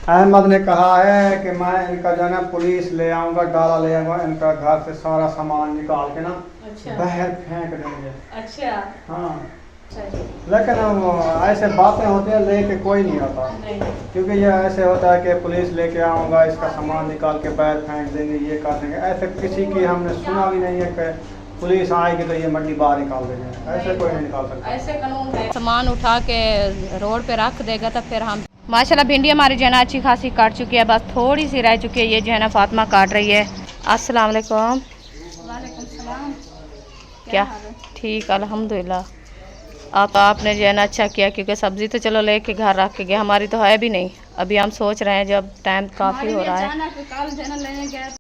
अहमद ने कहा है कि मैं इनका जो है ना पुलिस ले आऊँगा, डाला ले आऊँगा, इनका घर से सारा सामान निकाल के ना बाहर फेंक देंगे। अच्छा हाँ, लेकिन वो ऐसे बातें होती हैं, लेके कोई नहीं आता। क्योंकि ये ऐसे होता है कि पुलिस लेके आऊँगा, इसका सामान निकाल के बाहर फेंक देंगे, ये कर देंगे। ऐसे किसी की हमने सुना भी नहीं है कि पुलिस आएगी तो ये मंडी बाहर निकाल देंगे, ऐसे कोई नहीं निकाल सकता। ऐसे कानून है। सामान उठा के रोड पे रख देगा तो फिर हम माशाल्लाह भिंडी हमारी जो है ना अच्छी खासी काट चुकी है, बस थोड़ी सी रह चुकी है। ये जो है ना फातिमा काट रही है। अस्सलाम वालेकुम। वालेकुम सलाम। क्या ठीक अल्हम्दुलिल्लाह। आपने जो है ना अच्छा किया, क्योंकि सब्ज़ी तो चलो लेके घर रख के गए, हमारी तो है भी नहीं। अभी हम सोच रहे हैं जब टाइम काफ़ी हो रहा है।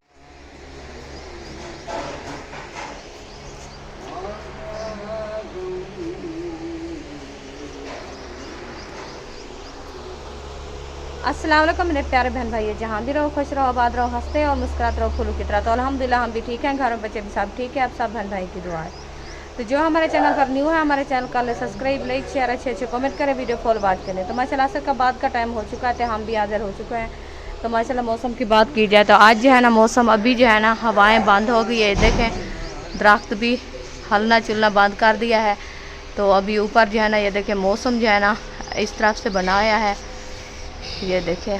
अस्सलाम वालेकुम मेरे प्यारे बहन भाई, जहाँ भी रहो खुश रहो, आबाद रहो, हंसते और मुस्कुराते रहो फूलों की तरह। तो अल्हम्दुलिल्लाह हम भी ठीक हैं, घर में बच्चे भी सब ठीक है। आप सब बहन भाई की दुआ है। तो जो हमारे चैनल पर न्यू है, हमारे चैनल का सब्सक्राइब, लाइक, शेयर, अच्छे अच्छे कमेंट करें, वीडियो फॉलो बात करें। तो माशाल्लाह असर का बाद का टाइम हो चुका है, हम भी हाजिर हो चुके हैं। तो माशाल्लाह मौसम की बात की जाए तो आज जो है ना मौसम अभी जो है ना हवाएँ बंद हो गई है। देखें दरख्त भी हलना चुलना बंद कर दिया है। तो अभी ऊपर जो है ना ये देखें मौसम जो है ना इस तरफ से बनाया है। ये देखें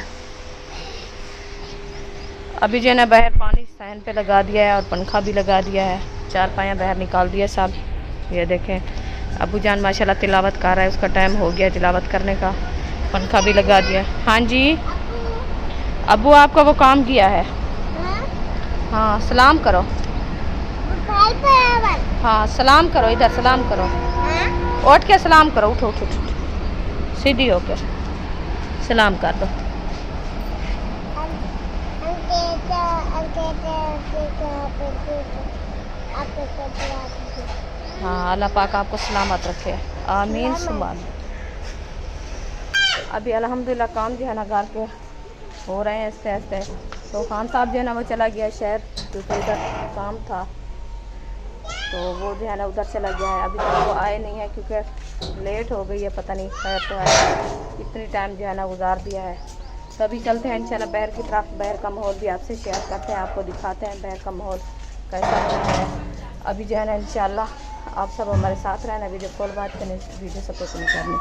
अभी जो है ना बाहर पानी सहन पे लगा दिया है और पंखा भी लगा दिया है, चार पायाँ बाहर निकाल दिया सब। ये देखें अबू जान माशाल्लाह तिलावत कर रहा है, उसका टाइम हो गया तिलावत करने का, पंखा भी लगा दिया। हाँ जी अबू आपका वो काम किया है। हाँ सलाम करो। हाँ सलाम करो, इधर सलाम करो, उठ के सलाम करो, उठो उठो उठो सीधी होकर सलाम कर दो। हाँ अल्लाह पाक आपको सलामत रखे, आमीन सुभान। अभी अल्हम्दुलिल्लाह काम जो है ना घर के हो रहे हैं आस्ते आस्ते। तो खान साहब जो है ना वो चला गया शहर, क्योंकि उधर काम था, तो वो जो है ना उधर चला गया है। अभी तक वो आए नहीं है क्योंकि लेट हो गई है, पता नहीं खैर तो है, इतनी टाइम जो है ना गुजार दिया है। तो अभी चलते हैं इंशाल्लाह बाहर की तरफ, बाहर का माहौल भी आपसे शेयर करते हैं, आपको दिखाते हैं बाहर का माहौल कैसा है। अभी जो है ना इंशाल्लाह आप सब हमारे साथ रहना, वीडियो कॉल बात करने, वीडियो सपोर्ट नहीं करनी।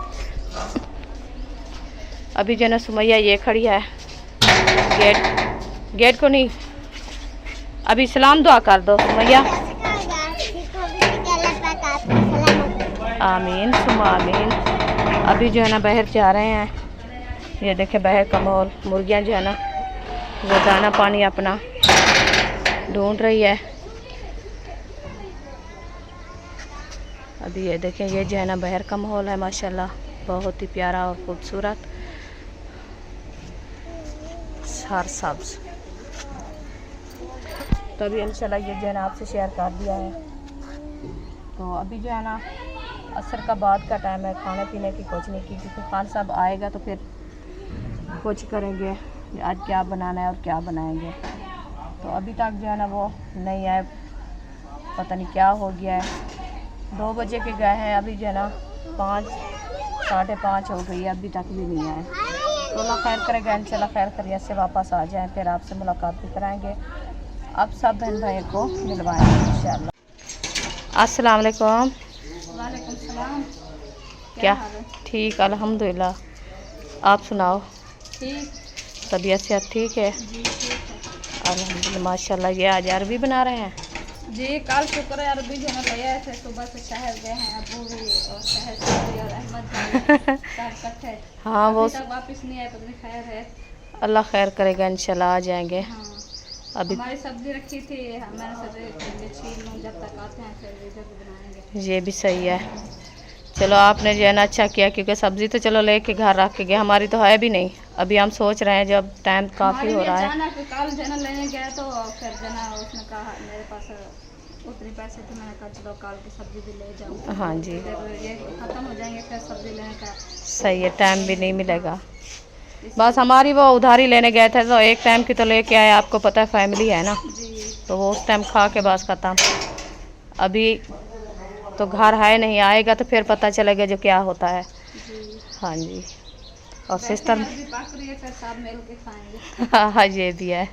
अभी जो है ना सुमैया ये खड़ी है गेट को नहीं, अभी सलाम दुआ कर दो सुमैया। आमीन सुमा आमीन। अभी जो है ना बाहर जा रहे हैं, ये देखे बाहर का माहौल, मुर्गियाँ जो है ना वो दाना पानी अपना ढूंढ रही है। अभी ये देखें ये जो है ना बाहर का माहौल है, माशाल्लाह बहुत ही प्यारा और खूबसूरत, हर सब्ज़। तो अभी इंशाल्लाह ये जो है ना आपसे शेयर कर दिया है। तो अभी जो है ना असर का बाद का टाइम है, खाने पीने की कुछ नहीं की, क्योंकि खान साहब आएगा तो फिर कुछ करेंगे, आज क्या बनाना है और क्या बनाएंगे। तो अभी तक जो है ना वो नहीं आए, पता नहीं क्या हो गया है। 2 बजे के गए हैं, अभी जो है ना 5 साढ़े 5 हो गई है, अभी तक भी नहीं आए। तो अल्लाह खैर करेगा, इंशाल्लाह खैर खैरियत से वापस आ जाएं, फिर आपसे मुलाकात भी कराएंगे, आप सब बहन भाई को मिलवाएंगे इंशाल्लाह। अस्सलाम वालेकुम। वालेकुम सलाम। क्या ठीक अल्हम्दुलिल्लाह, आप सुनाओ? ठीक, तबीयत सेहत ठीक है? जी ठीक है अल्हम्दुलिल्लाह माशाल्लाह। ये आज अरबी बना रहे हैं जी, कल शुक्र है अरबी जो है तैयार थे, सुबह से शहर गए हैं, अबू भी और शहर से भी और अहमद सब इकट्ठे। हाँ वो तक वापस नहीं आए, पता नहीं खैर है, अल्लाह खैर करेगा इंशाल्लाह आ जाएंगे। हाँ। अभी हमारी सब्जी रखी थी, मैंने सोचा छील लूँ, जब तक आते हैं फिर इधर बनाएंगे। ये भी सही है, चलो आपने जो है ना अच्छा किया, क्योंकि सब्ज़ी तो चलो लेके घर रख के गए, हमारी तो है भी नहीं। अभी हम सोच रहे हैं जब टाइम काफ़ी हो रहा है। कल जना लेने गया तो फिर जना उसने कहा मेरे पास उतने पैसे थे, मैंने कहा चलो कल की सब्ज़ी भी ले जाऊँ। हाँ जी, ये ख़त्म हो जाएंगे फिर सब्ज़ी लेने का सही है, टाइम भी नहीं मिलेगा। बस हमारी वो उधारी लेने गए थे, तो एक टाइम की तो लेके आए, आपको पता है फैमिली है ना, तो वो उस टाइम खा के बस ख़त्म। अभी तो घर है नहीं, आएगा तो फिर पता चलेगा जो क्या होता है। हाँ जी, और सिस्टर सब मिल के खाएंगे। हाँ ये भी है।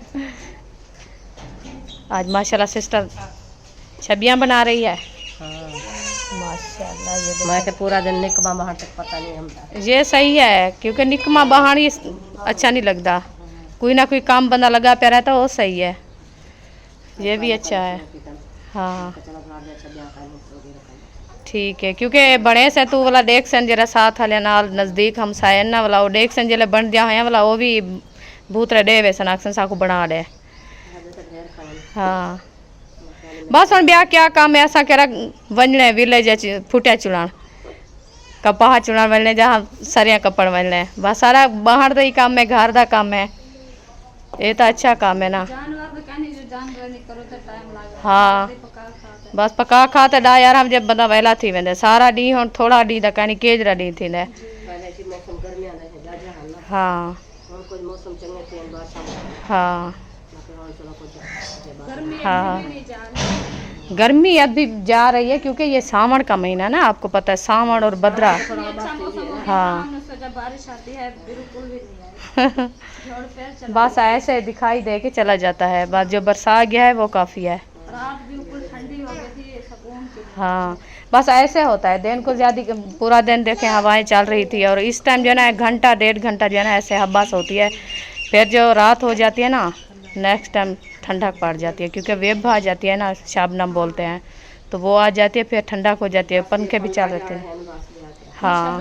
आज माशाल्लाह सिस्टर छबियाँ बना रही है। माशाल्लाह ये मैं तो पूरा दिन निकमा वहाँ तक पता नहीं हमका। ये सही है क्योंकि निकमा बहानी अच्छा नहीं लगता, कोई ना कोई काम बंदा लगा पे रहता वो सही है, ये भी अच्छा है। हाँ ठीक है क्योंकि बड़े से तू वाला देख सन जरा साथ हले नाल नज़दीक हम सायना वाला वो देख सन जले बन दिया है वाला वो भी भूत रे डे सन अक्सन साकू बना दे। हाँ बस हम ब्याह क्या काम है ऐसा करा वंजने विलेज फुटिया चुलान कपाह चुलान वंजने जहाँ सरिया कपड़ वंजने बस सारा बाहर दा ही काम है, घर दा काम है, ये तो अच्छा काम है ना। हाँ बस पका खाते डा यार हम जब बंदा वेला थी वेंदे सारा डी हुन थोड़ा डी दा कहनी केजरा डी थी ने। हाँ हाँ हाँ गर्मी अभी जा रही है क्योंकि ये सावन का महीना ना, आपको पता है सावन और भद्रा। हाँ बारिश आती है बिल्कुल भी नहीं बस ऐसे दिखाई दे के चला जाता है, बस जो बरसा गया है वो काफ़ी है। रात बिल्कुल ठंडी हो गई थी सुकून की। हाँ बस ऐसे होता है, दिन को ज़्यादा पूरा दिन देखें हवाएं चल रही थी और इस टाइम जो है ना 1 घंटा 1.5 घंटा जो है ना ऐसे हब्बास होती है, फिर जो रात हो जाती है ना नेक्स्ट टाइम ठंडक पड़ जाती है क्योंकि वेब आ जाती है ना, शबनम बोलते हैं, तो वो आ जाती है फिर ठंडक हो जाती है, पंखे भी चल रहे हैं। हाँ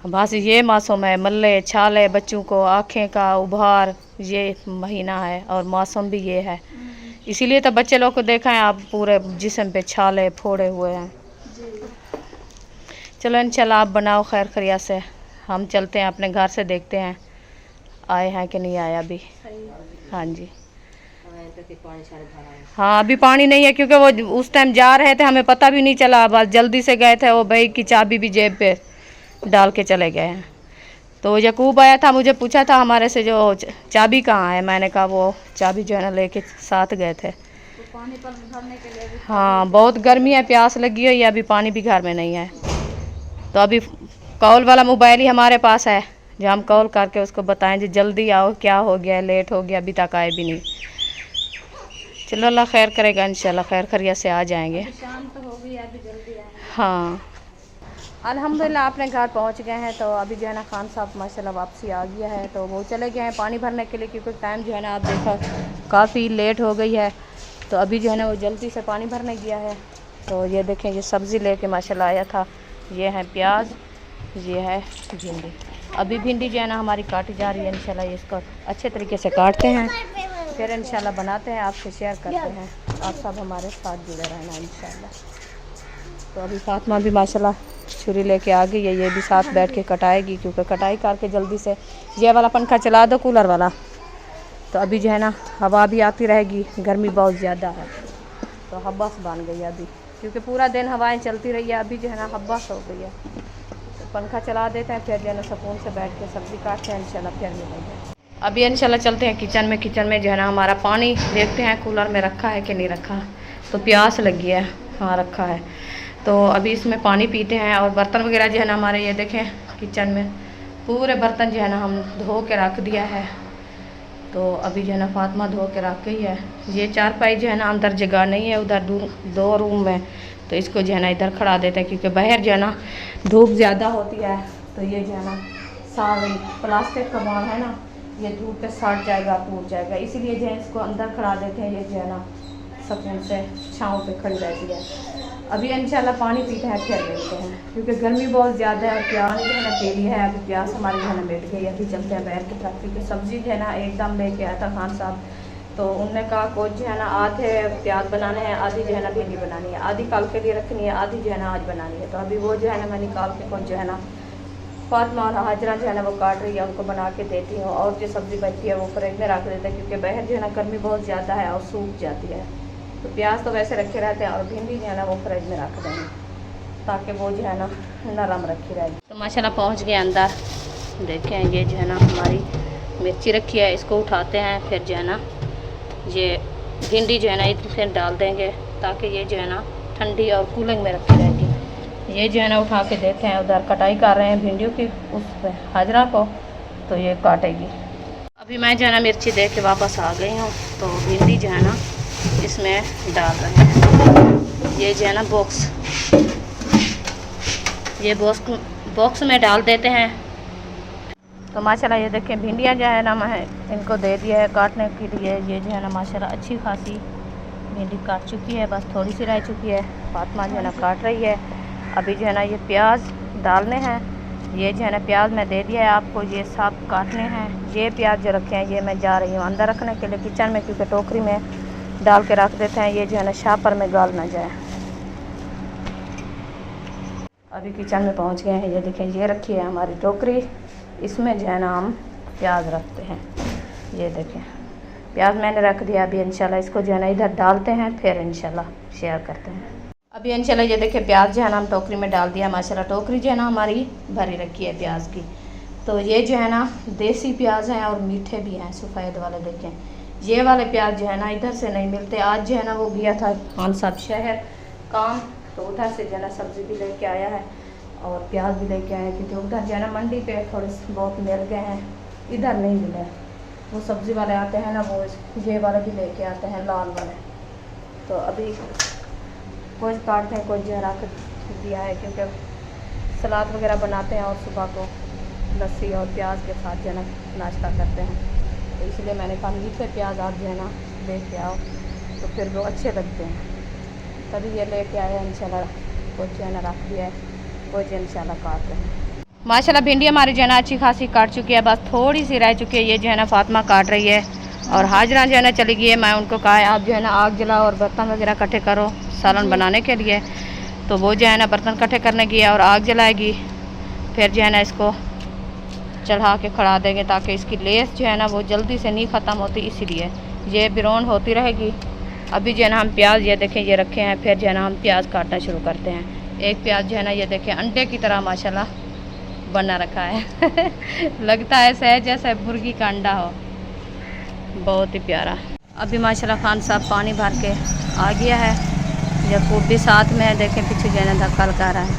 बस ये मौसम है, मल्ले छाले बच्चों को आँखें का उभार ये महीना है और मौसम भी ये है, इसीलिए तो बच्चे लोग को देखा है आप पूरे जिस्म पे छाले फोड़े हुए हैं। चलो इंशाल्लाह आप बनाओ खैर खरिया से, हम चलते हैं अपने घर से, देखते हैं आए हैं कि नहीं आया अभी। हाँ जी हाँ अभी पानी नहीं है क्योंकि वो उस टाइम जा रहे थे हमें पता भी नहीं चला, बस जल्दी से गए थे, वो भाई की चाबी भी जेब पे डाल के चले गए हैं। तो यकूब आया था, मुझे पूछा था हमारे से जो चाबी कहाँ है, मैंने कहा वो चाबी जो है ना लेके साथ गए थे। तो पानी पर भरने के लिए भी हाँ बहुत गर्मी है, प्यास लगी हुई है, अभी पानी भी घर में नहीं है, तो अभी कॉल वाला मोबाइल ही हमारे पास है जो हम कॉल करके उसको बताएं जी जल्दी आओ, क्या हो गया, लेट हो गया, अभी तक आए भी नहीं। चलो अल्लाह खैर करेगा, इंशाल्लाह खैर खरिया से आ जाएंगे। शाम तो हो गई अभी जल्दी आएंगे। हाँ अल्हम्दुलिल्लाह अपने घर पहुंच गए हैं, तो अभी जो है ना खान साहब माशाल्लाह वापसी आ गया है, तो वो चले गए हैं पानी भरने के लिए क्योंकि टाइम जो है ना आप देखा काफ़ी लेट हो गई है, तो अभी जो है ना वो जल्दी से पानी भरने गया है। तो ये देखें ये सब्ज़ी लेके माशाल्लाह आया था, ये है प्याज, ये है भिंडी, अभी भिंडी जो है ना हमारी काटी जा रही है, इंशाल्लाह इसको अच्छे तरीके से काटते हैं फिर इंशाल्लाह बनाते हैं, आपसे शेयर करते हैं, आप सब हमारे साथ जुड़े रहना इंशाल्लाह। तो अभी फातिमा भी माशाल्लाह छुरी लेके आ गई है, ये भी साथ बैठ के कटाएगी क्योंकि कटाई करके जल्दी से ये वाला पंखा चला दो कूलर वाला, तो अभी जो है ना हवा भी आती रहेगी, गर्मी बहुत ज़्यादा है, तो हब्बास बन गई है अभी क्योंकि पूरा दिन हवाएं चलती रही है, अभी जो है ना हब्बास हो गई है, तो पंखा चला देते हैं फिर जो है ना सुकून से बैठ के सब्ज़ी काटते हैं, इंशाल्लाह फिर मिलेंगे। अभी इंशाल्लाह चलते हैं किचन में, किचन में जो है ना हमारा पानी देखते हैं कूलर में रखा है कि नहीं रखा, तो प्यास लगी है, हाँ रखा है, तो अभी इसमें पानी पीते हैं। और बर्तन वगैरह जो है ना हमारे ये देखें किचन में पूरे बर्तन जो है ना हम धो के रख दिया है, तो अभी जो है ना फातिमा धो के रख गई है। ये चारपाई जो है ना अंदर जगह नहीं है, उधर 2 रूम में, तो इसको जो है ना इधर खड़ा देते हैं क्योंकि बाहर जो है ना धूप ज़्यादा होती है, तो ये जो है ना सारे प्लास्टिक का बाण है ना, ये धूप पे सड़ जाएगा, टूट जाएगा, इसीलिए जो है इसको अंदर खड़ा देते हैं, ये जो है ना सुकून से छाँव पे खड़ी रहती है। अभी इंशाल्लाह पानी पीते हैं फिर मिलते हैं क्योंकि गर्मी बहुत ज़्यादा है, प्यास जो है ना पी ली है, अभी प्यास हमारे घर में मिट गई। अभी चलते हैं बैठ के तरफ क्योंकि सब्ज़ी जो है ना एकदम लेके आया था खान साहब, तो उनने कहा कुछ जो है ना आधे प्याज बनाने हैं, आधी जो है ना भिंडी बनानी है, आधी कल के लिए रखनी है, आधी जो है ना आज बनानी है, तो अभी वो जो है ना मैं निकाल के कुछ जो है ना फातिमा और हाजरा जो है ना वो काट रही है, उनको बना के देती हूँ, और जो सब्ज़ी बचती है वो फ्रिज में रख देते हैं क्योंकि बाहर जो है ना गर्मी बहुत ज़्यादा है और सूख जाती है, तो प्याज तो वैसे रखे रहते हैं और भिंडी जो है ना वो फ्रिज में रख देंगे ताकि वो जो है ना नरम रखी रहेगी। तो माशाल्लाह पहुँच गए अंदर, देखें ये जो है ना हमारी मिर्ची रखी है, इसको उठाते हैं, फिर जो है ना ये भिंडी जो है ना फिर डाल देंगे ताकि ये जो है ना ठंडी और कूलिंग में रखी रहेगी। ये जो है ना उठा के देते हैं, उधर कटाई कर रहे हैं भिंडियों की उस पे हाजरा को, तो ये काटेगी। अभी मैं जो है ना मिर्ची दे के वापस आ गई हूँ, तो भिंडी जो है ना इसमें डाल रहे हैं। ये जो है ना ये बॉक्स में डाल देते हैं। तो माशाल्लाह ये देखें भिंडियाँ जो है ना मैं इनको दे दिया है काटने के लिए। ये जो है ना माशाल्लाह अच्छी खासी भिंडी काट चुकी है, बस थोड़ी सी रह चुकी है। फातिमा जो है ना काट रही है। अभी जो है ना ये प्याज डालने हैं। ये जो है ना प्याज मैं दे दिया है आपको, ये सब काटने हैं। ये प्याज जो रखे हैं ये मैं जा रही हूँ अंदर रखने के लिए किचन में, क्योंकि टोकरी में डाल के रख देते हैं, ये जो है ना शापर में गाल ना जाए। अभी किचन में पहुँच गए हैं। ये देखें ये रखी है हमारी टोकरी, इसमें जो है ना हम प्याज रखते हैं। ये देखें प्याज मैंने रख दिया। अभी इंशाल्लाह इसको जो है ना इधर डालते हैं, फिर इंशाल्लाह शेयर करते हैं। अभी इंशाल्लाह ये देखिए प्याज जो है ना हम टोकरी में डाल दिया। माशाल्लाह टोकरी जो है ना हमारी भरी रखी है प्याज की। तो ये जो है ना देसी प्याज हैं और मीठे भी हैं, सफ़ेद वाले। देखें ये वाले प्याज जो है ना इधर से नहीं मिलते। आज जो है ना वो गया था खान साहब शहर काम, तो उधर से जो है ना सब्ज़ी भी लेके आया है और प्याज भी लेके आया, क्योंकि उधर जो है ना मंडी पे थोड़े बहुत मिल गए हैं, इधर नहीं मिले। वो सब्ज़ी वाले आते हैं ना, वो ये वाले भी लेके आते हैं लाल वाले। तो अभी कुछ काटते हैं, कुछ जो है रख दिया है, क्योंकि सलाद वगैरह बनाते हैं और सुबह को लस्सी और प्याज के साथ जो है ना नाश्ता करते हैं। तो इसलिए मैंने कहा मीठे प्याज आप जो है ना लेके आओ, तो फिर वो अच्छे लगते हैं। तभी ये लेके आया इंशाल्लाह। कुछ जो है ना रख दिया है, कुछ इंशाल्लाह काट रहे हैं। माशाल्लाह भिंडी हमारी जो है ना अच्छी खासी काट चुकी है, बस थोड़ी सी रह चुकी है। ये जो है ना फातिमा काट रही है और हाजरा जो है ना चली गई है। मैं उनको कहा है आप जो है ना आग जलाओ और बर्तन वगैरह इकट्ठे करो सालन बनाने के लिए। तो वो जो है ना बर्तन इकट्ठे करने की है और आग जलाएगी, फिर जो है ना इसको चढ़ा के खड़ा देंगे, ताकि इसकी लेस जो है ना वो जल्दी से नहीं ख़त्म होती, इसीलिए ये बिरौन होती रहेगी। अभी जो है ना हम प्याज ये देखें ये रखे हैं, फिर जो है ना हम प्याज काटना शुरू करते हैं। एक प्याज जो है ना ये देखें अंडे की तरह माशाल्लाह बना रखा है लगता है सहज जैसे मुर्गी का अंडा हो, बहुत ही प्यारा। अभी माशाल्लाह खान साहब पानी भर के आ गया है। यकूब भी साथ में है, देखें पीछे जो है ना धक्का लगा रहा है।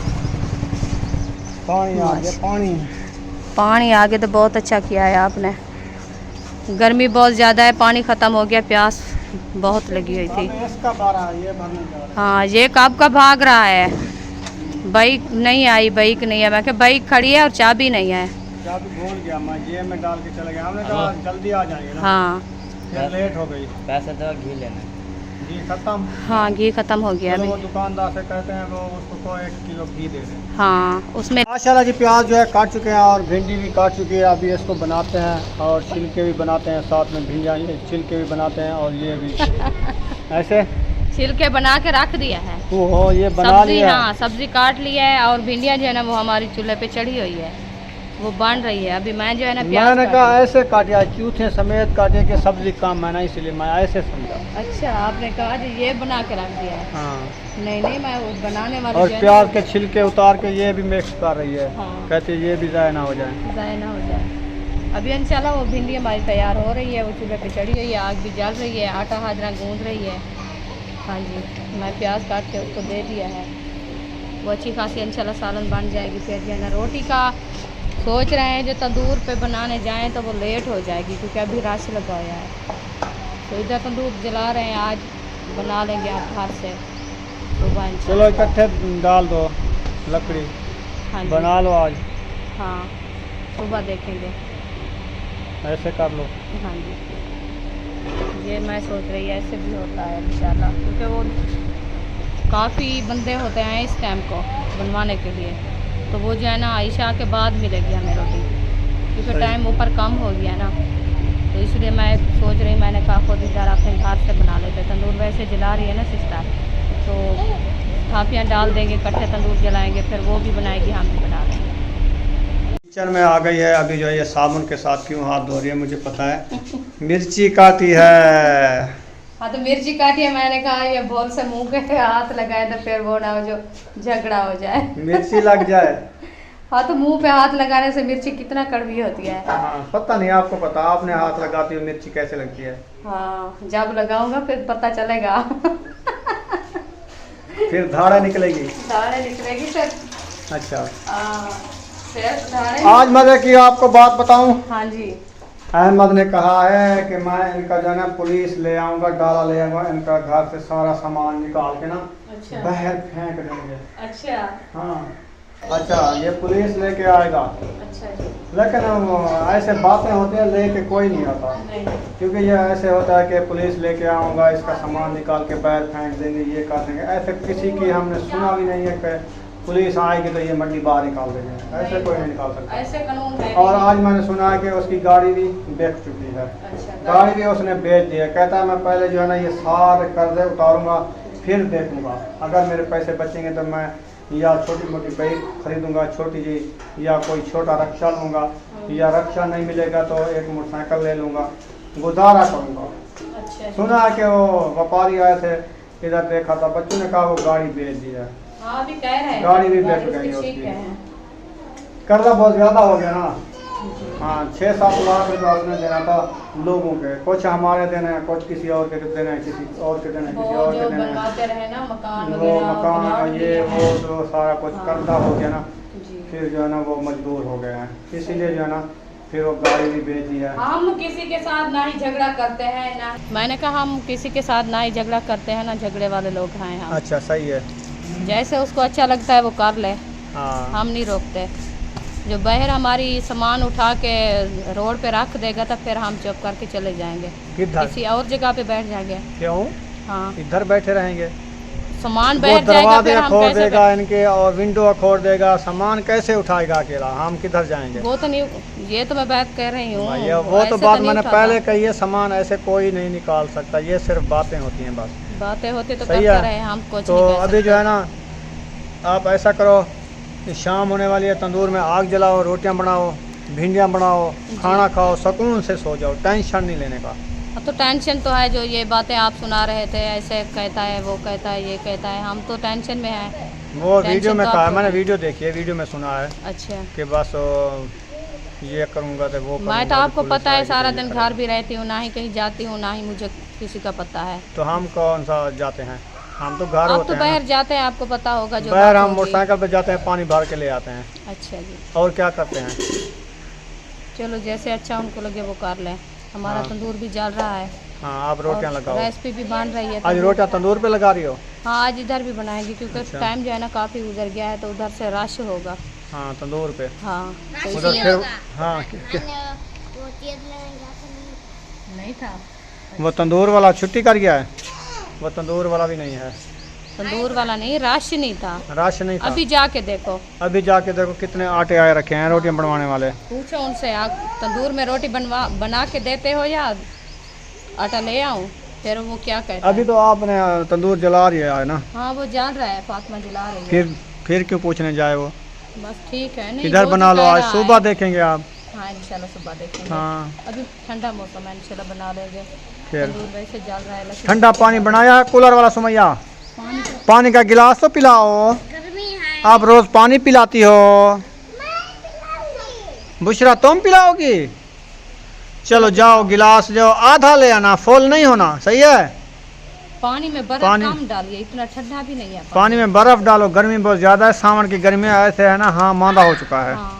पानी आ गया तो बहुत अच्छा किया है आपने। गर्मी बहुत ज़्यादा है, पानी ख़त्म हो गया, प्यास बहुत लगी हुई थी। हाँ ये कब का भाग रहा है, बाइक नहीं आई, बाइक नहीं है। मैं क्या बाइक खड़ी है और चाबी नहीं है, चाबी भूल गया मैं, जेब में डाल के चला गया। हमने कहा जल्दी आ जाएंगे ना। हाँ लेट हो गई। पैसे तो घी लेना, घी खत्म। हाँ घी खत्म हो गया अभी। वो दुकानदार से कहते हैं वो उसको को 1 किलो घी दे दें। हाँ उसमें माशाल्लाह जी प्याज जो है काट चुके हैं और भिंडी भी काट चुकी है। अभी इसको बनाते हैं और छिलके भी बनाते हैं, साथ में भिंडियाँ छिलके भी बनाते हैं और ये भी ऐसे छिलके बना के रख दिया है। वो ये बना सब्जी, लिया। हाँ सब्जी काट लिया है और भिंडियाँ जो है ना वो हमारी चूल्हे पे चढ़ी हुई है, वो बन रही है। अभी मैं जो है ना प्याज मैंने कहा ऐसे काटिया चूथे समेत काटे के सब्जी काम है ना, इसलिए मैं ऐसे समझा। अच्छा आपने कहा जो ये बना के रख दिया है। हाँ नहीं मैं वो बनाने वाली और जो है प्याज ना, के छिलके उतार के ये भी मिक्स कर रही है। हाँ। कहती है ये भी ज़ाया ना हो जाए। ज़ाया ना हो जाए। अभी इंशाल्लाह वो भिंडी हमारी तैयार हो रही है, वो चूल्हे पे चढ़ी हुई है, आग भी जल रही है, आटा हाजरा गूंद रही है। हाँ जी मैं प्याज काट के उसको दे दिया है, वो अच्छी खासी इंशाल्लाह सालन बन जाएगी। फिर जो है ना रोटी का सोच रहे हैं जो तंदूर पे बनाने जाएं तो वो लेट हो जाएगी, क्योंकि अभी रश लगाया है। तो इधर तंदूर जला रहे हैं, आज बना लेंगे आप घर से सुबह इंशाल्लाह। चलो इकट्ठे डाल दो लकड़ी। हाँ जी बना लो आज। हाँ सुबह देखेंगे, ऐसे कर लो। हाँ जी ये मैं सोच रही है ऐसे भी होता है इंशाल्लाह, क्योंकि वो काफ़ी बंदे होते हैं इस टाइम को बनवाने के लिए। तो वो जो है ना आयशा के बाद मिलेगी हमें रोटी, क्योंकि टाइम ऊपर कम हो गया ना। तो इसलिए मैं सोच रही, मैंने कहा खुद इधर अपने घर से बना लेते। तंदूर वैसे जला रही है ना सिस्टर, तो थापियाँ डाल देंगे, इकट्ठे तंदूर जलाएंगे, फिर वो भी बनाएगी, हम भी बना लेंगे। किचन में आ गई है। अभी जो है ये साबुन के साथ क्यों हाथ धो रही है मुझे पता है। मिर्ची काटी है। हाँ तो मिर्ची काटी है, मैंने कहा ये बोल से मुंह के हाथ लगाए तो फिर वो ना हो जो झगड़ा हो जाए, मिर्ची लग जाए। हाँ तो मुंह पे हाथ लगाने से मिर्ची कितना कड़वी होती है। हाँ पता नहीं आपको पता, आपने हाथ लगाती हो मिर्ची कैसे लगती है। हाँ जब लगाऊंगा फिर पता चलेगा। फिर धाड़ा निकलेगी। धाड़े निकलेगी सर। अच्छा फिर धाड़े। आज मतलब कि आपको बात बताऊं, हाँ जी। अहमद ने कहा है कि मैं इनका जो है ना पुलिस ले आऊंगा, डाला ले आऊंगा, इनका घर से सारा सामान निकाल के ना अच्छा। बाहर फेंक देंगे। अच्छा। हाँ अच्छा, ये पुलिस लेके आएगा। अच्छा जी। लेकिन ऐसे बातें होती हैं, लेके कोई नहीं आता। नहीं। क्योंकि ये ऐसे होता है कि पुलिस लेके आऊँगा, इसका सामान निकाल के बाहर फेंक देंगे, ये कर देंगे। ऐसे किसी की हमने सुना भी नहीं है कि पुलिस आएगी तो ये मंडी बाहर निकाल देंगे, ऐसे कोई नहीं निकाल सकता। ऐसे कानून है। और आज मैंने सुना है कि उसकी गाड़ी भी बेच चुकी है। अच्छा। गाड़ी भी उसने बेच दी है। कहता है मैं पहले जो है ना ये सारे कर्जे उतारूंगा, फिर देखूंगा, अगर मेरे पैसे बचेंगे तो मैं या छोटी मोटी बाइक खरीदूंगा छोटी जी, या कोई छोटा रक्षा लूँगा, या रक्षा नहीं मिलेगा तो एक मोटरसाइकिल ले लूँगा, गुजारा करूँगा। अच्छा। सुना है कि वो व्यापारी आए थे इधर, देखा था, बच्चों ने कहा वो गाड़ी बेच दी है। हाँ अभी कह रहे हैं गाड़ी भी बेच गई है ठीक है। उसकी। कर्जा बहुत ज़्यादा हो गया ना। हाँ 6-7 लाख रुपया उसने देना था लोगों के, कुछ हमारे देने हैं, कुछ किसी और के देने हैं, किसी और के देने हैं, किसी और के देने हैं। बनवाते रहे ना मकान वो मकान का ये वो तो सारा कुछ हाँ। कर्जा हो गया ना, जी। फिर जो है ना वो मजबूर हो गए हैं, इसीलिए जो है ना फिर वो गाड़ी भी बेच दी है। हम किसी के साथ ना ही झगड़ा करते हैं ना, मैंने कहा हम किसी के साथ ना ही झगड़ा करते हैं ना झगड़े वाले लोग हैं हम। अच्छा सही है। जैसे उसको अच्छा लगता है वो कर ले, हाँ हम नहीं रोकते। जो बाहर हमारी सामान उठा के रोड पे रख देगा तो फिर हम चुप करके चले जाएंगे, किधर? किसी और जगह पे बैठ जाएंगे। क्यों? हाँ इधर बैठे रहेंगे? सामान वो बैठ जाएगा दरवाजे फिर हम खोल कैसे देगा इनके और विंडो खोल देगा, सामान कैसे उठाएगा अकेला? हम किधर जाएंगे? वो तो नहीं, ये तो मैं बात कह रही हूँ। भैया वो तो ऐसे बात नहीं मैंने उठाता। पहले कही है, सामान ऐसे कोई नहीं निकाल सकता, ये सिर्फ बातें होती हैं बस। बातें होती तो सही करते है। रहे, हम कुछ तो नहीं कह अभी जो है ना आप ऐसा करो कि शाम होने वाली है, तंदूर में आग जलाओ, रोटियां बनाओ, भिंडियां बनाओ, खाना खाओ, सुकून से सो जाओ, टेंशन नहीं लेने का। अब तो टेंशन तो है, जो ये बातें आप सुना रहे थे, ऐसे कहता है वो कहता है ये कहता है, हम तो टेंशन में हैं। वो वीडियो टेंशन में तो कहा, आपको मैंने है। वीडियो देखी है, वीडियो में सुना है अच्छा। कि बस ये करूँगा तो वो मैं करूँगा, तो आपको पुलिस पता है आएगी तो सारा ये दिन करेगा। घर भी रहती हूँ, ना ही कहीं जाती हूँ, ना ही मुझे किसी का पता है। तो हम कौन सा जाते हैं, हम तो घर आप होते तो हैं बाहर ना। जाते हैं, आपको पता होगा जो बाहर बात हम होगी। मोटरसाइकिल पे जाते हैं, पानी भर के ले आते हैं, अच्छा जी। और क्या करते हैं। चलो जैसे अच्छा उनको लगे वो कर लें। हमारा हाँ। तंदूर भी जल रहा है। हाँ आप रोटियां लगाओ। रेसिपी भी बन रही है। आज रोटियां तंदूर पे लगा रही हो? हाँ आज इधर भी बनाएंगे क्योंकि अच्छा। टाइम जो है ना काफ़ी गुजर गया है, तो उधर से रश होगा। हाँ तंदूर पे। हाँ तो उधर इसलिए- फिर हाँ नहीं था। वो तंदूर वाला छुट्टी कर गया है, वो तंदूर वाला भी नहीं है। तंदूर वाला नहीं, रश नहीं था। रश नहीं था। अभी जाके देखो, अभी जाके देखो कितने आटे आए रखे हैं रोटियां बनवाने वाले। पूछो उनसे, आप तंदूर में रोटी बना के देते हो या आटा ले आऊं? फिर वो क्या कहते अभी तो आपने तंदूर जला रही है ना। हाँ वो जल रहा है, फातिमा जला रही है। फिर क्यों पूछने जाए वो? बस ठीक है। नहीं इधर वो बना तो लो, कह आज रहा सुबह है। देखेंगे आप। हाँ इंशाल्लाह सुबह देखेंगे। हाँ अभी ठंडा मौसम है, इंशाल्लाह बना लेंगे। फिर तंदूर वैसे जल रहा है लेकिन ठंडा पानी बनाया है कूलर वाला सुमैया? पानी तो- पानी का गिलास तो पिलाओ, आप रोज पानी पिलाती हो। बुशरा तुम पिलाओगी? चलो जाओ, गिलास जो आधा ले आना, फुल नहीं होना, सही है। पानी में बर्फ कम डालिए, इतना ठंडा भी नहीं है पानी में बर्फ डालो, गर्मी बहुत ज़्यादा है, सावन की गर्मी ऐसे है ना। हाँ मांदा हो चुका है। हाँ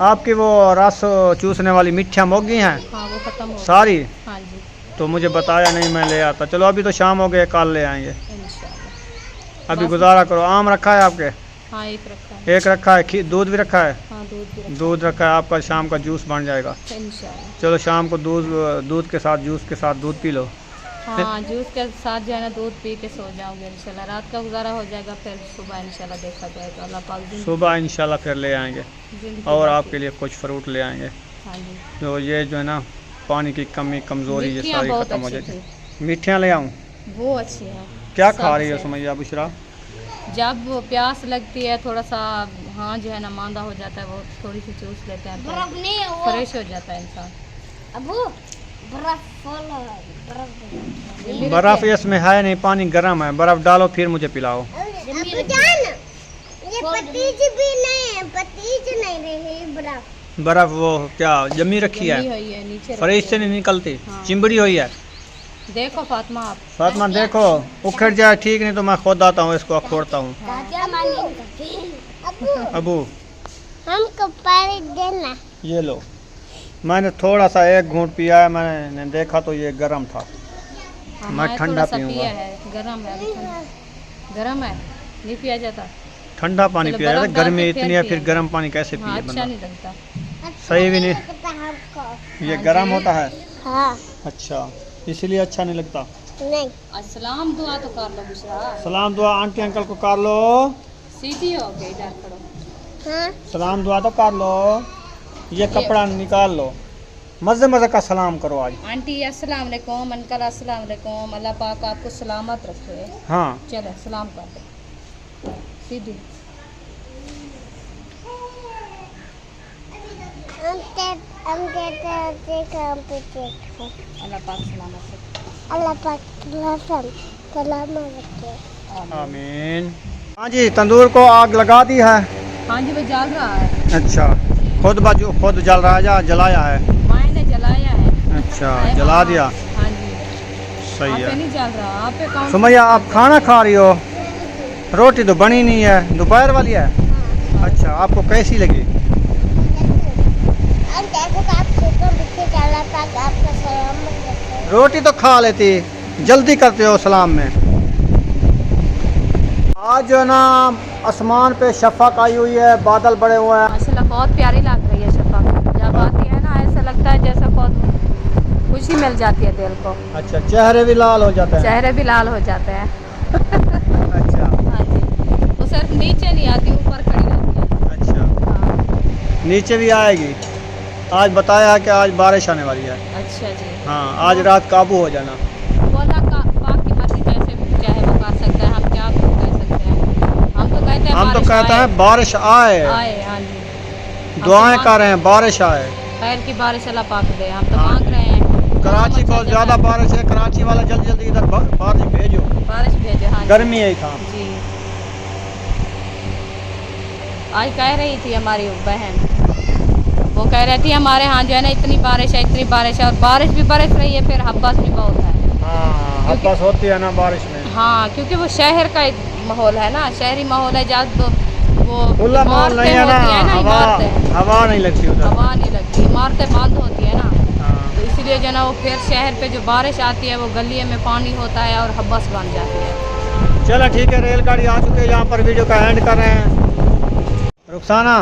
आपकी वो रस चूसने वाली मिठियाँ मुक गई हैं हाँ वो खत्म हो सारी? हाँ जी तो मुझे बताया नहीं, मैं ले आता। चलो अभी तो शाम हो गए, कल ले आएंगे। इंशाल्लाह। अभी गुजारा करो। आम रखा है आपके? हाँ एक रखा है। एक रखा है, दूध भी रखा है? हाँ दूध भी रखा दूध रखा है, आपका शाम का जूस बन जाएगा। है इंशाल्लाह। चलो शाम को दूध के साथ, जूस के साथ दूध पी लो। हाँ जूस के साथ जो है ना दूध पी के सो जाओगे इंशाल्लाह, रात का गुजारा हो जाएगा, फिर सुबह इंशाल्लाह देखा जाएगा। अल्लाह पाक सुबह इंशाल्लाह फिर ले आएंगे, और आपके लिए कुछ फ्रूट ले आएंगे। हाँ जी तो ये जो है ना पानी की कमी कमज़ोरी ये मिठियाँ सारी बहुत ख़त्म हो अच्छी जाएगी। थी। मिठियाँ ले आऊँ? वो अच्छी है। क्या खा रही है सबसे। सुमैया बुशरा? जब वो प्यास लगती है थोड़ा सा, हाँ जो है ना मांदा हो जाता है, वो थोड़ी सी चूस लेते हैं, फ्रेश हो जाता है इंसान। बर्फ़ इसमें है नहीं, पानी गर्म है, बर्फ़ डालो फिर मुझे पिलाओ। ये पतीज भी नहीं है, पतीज नहीं रही बर्फ। बर्फ़ वो क्या जमी रखी है, जमी हुई है नीचे फ्रिज रखी से है। नहीं निकलती, हाँ। चिंबड़ी हुई है। देखो फातिमा आप फातिमा देखो उखड़ जाए ठीक, नहीं तो मैं खुद आता हूँ इसको खोड़ता हूँ। अबू हमको पानी देना। ये लो, मैंने थोड़ा सा एक घूंट पिया है, मैंने देखा तो ये गर्म था। मैं ठंडा पीऊँगा। गरम है, गरम है, नहीं पिया जाता। ठंडा पानी चलो पिया जाता, बर्फ डाल गर्मी के इतनी फिर है, फिर पिए। गर्म पानी कैसे हाँ, पिए अच्छा बंदा। नहीं लगता। सही भी नहीं, लगता हमको। ये हाँ गर्म जी। होता है। हाँ अच्छा, इसीलिए अच्छा नहीं लगता। नहीं अस्सलाम दुआ तो कर लो बुशरा। सलाम दुआ आंटी अंकल को कर लो। सीधी हो गई, इधर खड़ो। हाँ सलाम दुआ तो कर लो। ये कपड़ा निकाल लो, मज़े मज़े का सलाम करो आज। आंटी अस्सलाम वालेकुम, अंकल अस्सलाम वालेकुम, अल्लाह पाक आपको सलामत रखे। हाँ चलो सलाम कर दो सीधी। हम कहते हैं काम पे देखो। अल्लाह पाक सलामत रखे। अल्लाह पाक सलामत रखे। आमीन। हाँ जी, तंदूर को आग लगा दी है। हाँ जी, वो जल रहा है। अच्छा, खुद जल रहा है या जलाया है? माए ने जलाया है। अच्छा, जला दिया। हाँ जी, सही आप पे है। नहीं जल रहा, आप पे कौन? सुमैया आप खाना खा रही हो, रोटी तो बनी नहीं है, दोपहर वाली है। अच्छा, आपको कैसी लगी? हम देखो तो आप देखो बिल्कुल अल्लाह पाक आपका सलामत रखे। रोटी तो खा लेती, जल्दी करते हो सलाम में। आज जो है ना आसमान पे शफ़क़ आई हुई है, बादल बड़े हुए हैं। माशाल्लाह बहुत प्यारी लग रही है शफ़क़। जब आती है ना ऐसा लगता है जैसा बहुत खुशी मिल जाती है दिल को। अच्छा, चेहरे भी लाल हो जाते हैं। चेहरे भी लाल हो जाते हैं। अच्छा हाँ जी, वो सिर्फ नीचे नहीं आती, ऊपर खड़ी रहती है। अच्छा, हाँ। नीचे भी आएगी। आज बताया है कि आज बारिश आने वाली है। अच्छा जी। हाँ, आज रात काबू हो जाना। वो अल्लाह का पाक की मर्जी, जैसे भी चाहे वो कर सकता है, हम क्या कह सकते हैं। हम तो कहते हैं हम तो बारिश कहते आए। हैं बारिश आए, आए, हाँ जी। दुआएं कर रहे हैं बारिश आए। खैर की बारिश अल्लाह पाक दे, हम तो हाँ मांग रहे हैं। कराची को ज़्यादा बारिश है, कराची वाला जल्दी जल्दी इधर बारिश भेजो, बारिश भेजो। हाँ जी। गर्मी है था। जी, आज कह रही थी हमारी बहन, वो कह रही थी हमारे यहाँ जो है ना इतनी बारिश है, और बारिश भी बरस रही है, फिर हब्बस भी बहुत है। हाँ, हब्बस होती है ना बारिश में। हाँ, क्योंकि वो शहर का एक माहौल है ना, शहरी माहौल है, जहाँ तो वो खुला माहौल नहीं है ना, हवा नहीं लगती उधर। हवा नहीं लगती, इमारतें बंद होती है ना, हाँ। तो इसलिए जो है ना वो फिर शहर पे जो बारिश आती है वो गलिये में पानी होता है और हब्बस बन जाती है। चलो ठीक है, रेलगाड़ी आ चुकी है, यहाँ पर वीडियो का एंड कर रहे हैं। रुखसाना,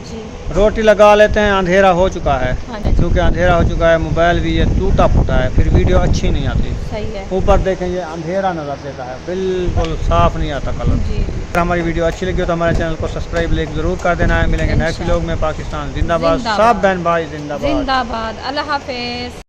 जी रोटी लगा लेते हैं, अंधेरा हो चुका है। हाँ जी, क्योंकि अंधेरा हो चुका है, मोबाइल भी ये टूटा फूटा है, फिर वीडियो अच्छी नहीं आती। सही है। ऊपर देखें ये अंधेरा नजर देता है, बिल्कुल साफ नहीं आता कलर। जी, अगर हमारी वीडियो अच्छी लगी हो तो हमारे चैनल को सब्सक्राइब ज़रूर कर देना है। मिलेंगे नेक्स्ट व्लॉग में। पाकिस्तान जिंदाबाद, जिंदाबाद। सब बहन भाई जिंदाबाद। जिंदाबाद। अल्लाह हाफिज।